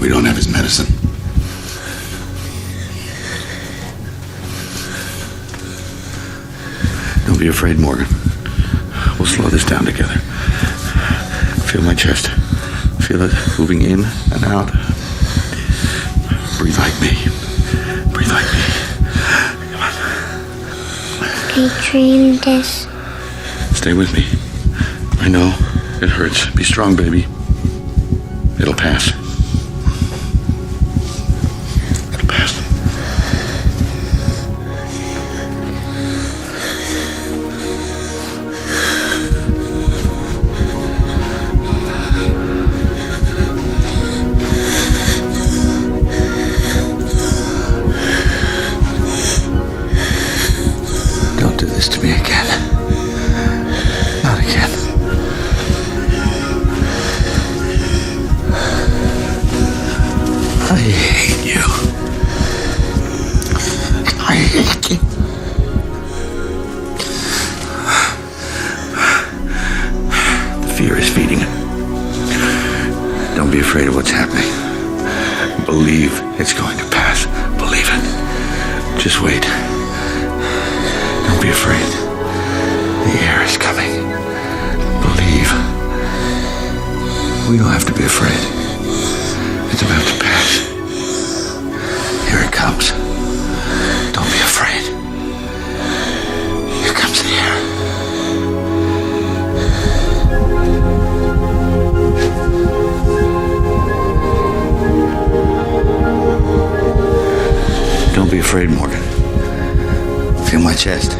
We don't have his medicine. Don't be afraid, Morgan. We'll slow this down together. Feel my chest. Feel it moving in and out. Breathe like me. Breathe like me. Come on. I dreamed this. Stay with me. I know. It hurts. Be strong, baby. It'll pass. It'll pass. Don't do this to me again. Not again. I hate you. I hate you. The fear is feeding it. Don't be afraid of what's happening. Believe it's going to pass. Believe it. Just wait. Don't be afraid. The air is coming. Believe. We don't have to be afraid. It's about to pass. Here it comes. Don't be afraid. Here comes the air. Don't be afraid, Morgan. Feel my chest.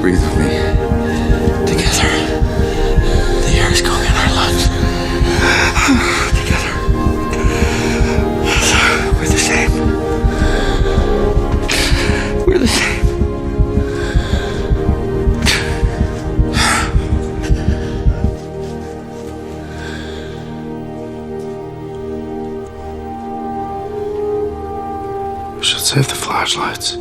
Breathe with me. Together. The air is going in our lungs. Together. We're the same. We're the same. We should save the flashlights.